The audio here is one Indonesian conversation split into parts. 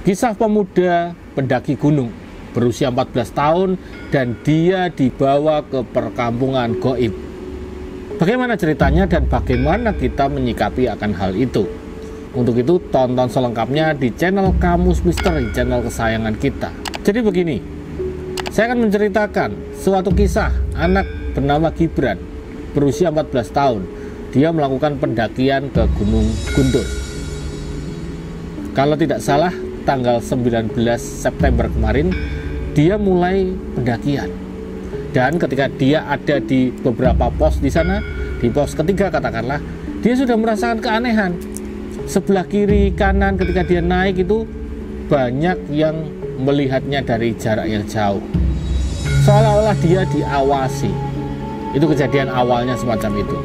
Kisah pemuda pendaki gunung berusia 14 tahun dan dia dibawa ke perkampungan gaib. Bagaimana ceritanya dan bagaimana kita menyikapi akan hal itu? Untuk itu tonton selengkapnya di channel Kamus Misteri, channel kesayangan kita. Jadi begini, saya akan menceritakan suatu kisah anak bernama Gibran berusia 14 tahun. Dia melakukan pendakian ke Gunung Guntur. Kalau tidak salah tanggal 19 September kemarin dia mulai pendakian. Dan ketika dia ada di beberapa pos di sana, di pos ketiga katakanlah, dia sudah merasakan keanehan. Sebelah kiri kanan ketika dia naik itu banyak yang melihatnya dari jarak yang jauh, seolah-olah dia diawasi. Itu kejadian awalnya semacam itu.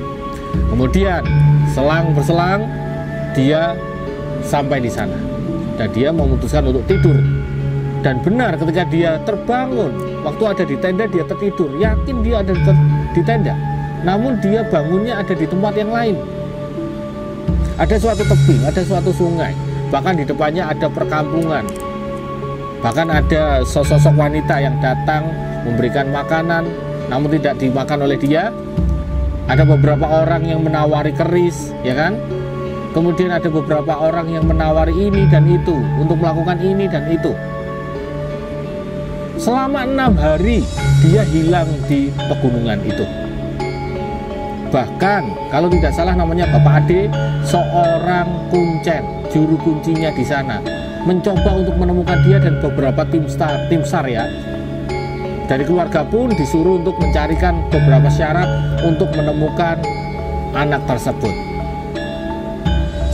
Kemudian selang berselang dia sampai di sana dan dia memutuskan untuk tidur. Dan benar ketika dia terbangun, waktu ada di tenda dia tertidur, yakin dia ada di tenda, namun dia bangunnya ada di tempat yang lain. Ada suatu tebing, ada suatu sungai, bahkan di depannya ada perkampungan. Bahkan ada sosok wanita yang datang memberikan makanan, namun tidak dimakan oleh dia. Ada beberapa orang yang menawari keris, ya kan? Kemudian ada beberapa orang yang menawari ini dan itu untuk melakukan ini dan itu. Selama 6 hari dia hilang di pegunungan itu. Bahkan kalau tidak salah namanya Bapak Ade, seorang kuncen, juru kuncinya di sana, mencoba untuk menemukan dia dan beberapa tim SAR ya. Dari keluarga pun disuruh untuk mencarikan beberapa syarat untuk menemukan anak tersebut.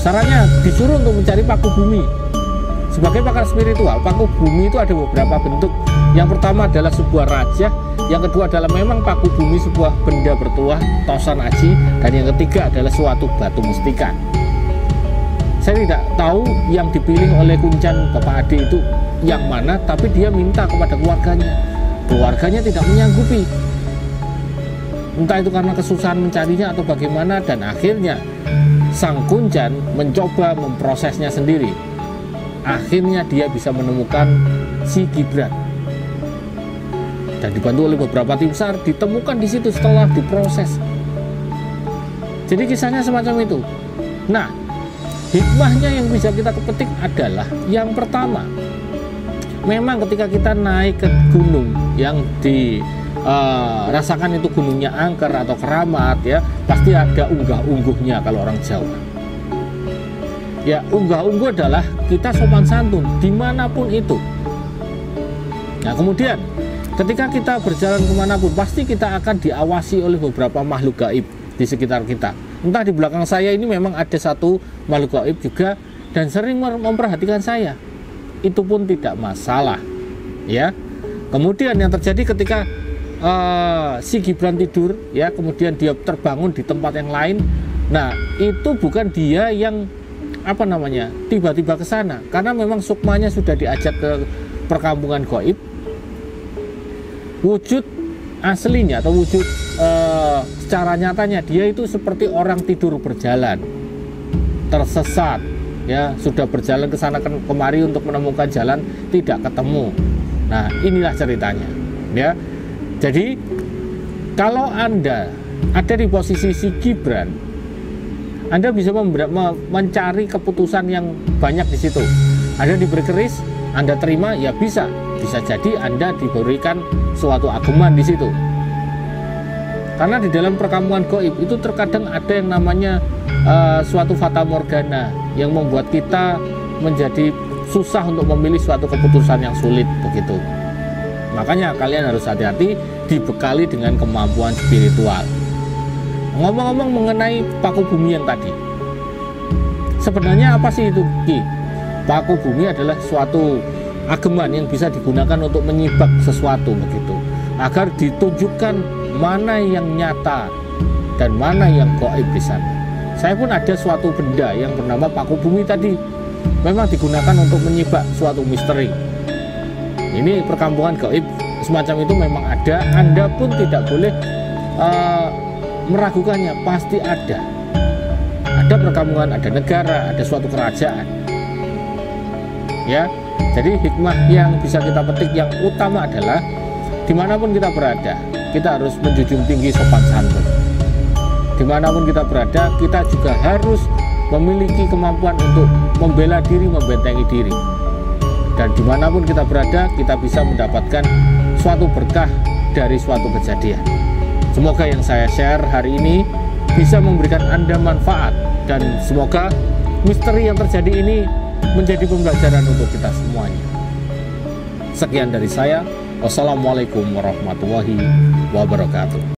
Syaratnya disuruh untuk mencari paku bumi. Sebagai pakar spiritual, paku bumi itu ada beberapa bentuk. Yang pertama adalah sebuah raja, yang kedua adalah memang paku bumi sebuah benda bertuah, tosan aji, dan yang ketiga adalah suatu batu mustika. Saya tidak tahu yang dipilih oleh kuncen Bapak Ade itu yang mana, tapi dia minta kepada keluarganya. Keluarganya tidak menyanggupi, entah itu karena kesusahan mencarinya atau bagaimana, dan akhirnya sang kuncen mencoba memprosesnya sendiri. Akhirnya dia bisa menemukan si Gibran dan dibantu oleh beberapa tim SAR, ditemukan di situ setelah diproses. Jadi kisahnya semacam itu. Nah, hikmahnya yang bisa kita petik adalah yang pertama, memang ketika kita naik ke gunung yang dirasakan itu gunungnya angker atau keramat ya, pasti ada unggah-ungguhnya kalau orang Jawa. Ya, unggah-ungguh adalah kita sopan santun dimanapun itu. Nah, kemudian ketika kita berjalan kemanapun, pasti kita akan diawasi oleh beberapa makhluk gaib di sekitar kita. Entah di belakang saya ini memang ada satu makhluk gaib juga dan sering memperhatikan saya. Itu pun tidak masalah, ya. Kemudian yang terjadi ketika si Gibran tidur, ya, kemudian dia terbangun di tempat yang lain. Nah, itu bukan dia yang tiba-tiba ke sana, karena memang sukmanya sudah diajak ke perkampungan gaib. Wujud aslinya atau wujud secara nyatanya dia itu seperti orang tidur berjalan, tersesat, ya, sudah berjalan ke sana kemari untuk menemukan jalan, tidak ketemu. Nah, inilah ceritanya, ya. Jadi kalau Anda ada di posisi si Gibran, Anda bisa mencari keputusan yang banyak di situ. Anda diberi keris, Anda terima, ya bisa jadi Anda diberikan suatu ageman di situ. Karena di dalam perkampungan gaib itu terkadang ada yang namanya suatu fata morgana yang membuat kita menjadi susah untuk memilih suatu keputusan yang sulit begitu. Makanya kalian harus hati-hati, dibekali dengan kemampuan spiritual. Ngomong-ngomong mengenai paku bumi yang tadi, sebenarnya apa sih itu, Ki? Paku bumi adalah suatu ageman yang bisa digunakan untuk menyibak sesuatu begitu, agar ditunjukkan mana yang nyata dan mana yang gaib di sana. Saya pun ada suatu benda yang bernama paku bumi tadi, memang digunakan untuk menyibak suatu misteri. Ini perkampungan gaib semacam itu memang ada. Anda pun tidak boleh meragukannya, pasti ada. Ada perkampungan, ada negara, ada suatu kerajaan, ya. Jadi hikmah yang bisa kita petik yang utama adalah dimanapun kita berada, kita harus menjunjung tinggi sopan santun. Dimanapun kita berada, kita juga harus memiliki kemampuan untuk membela diri, membentengi diri. Dan dimanapun kita berada, kita bisa mendapatkan suatu berkah dari suatu kejadian. Semoga yang saya share hari ini bisa memberikan Anda manfaat, dan semoga misteri yang terjadi ini menjadi pembelajaran untuk kita semuanya. Sekian dari saya. Wassalamualaikum warahmatullahi wabarakatuh.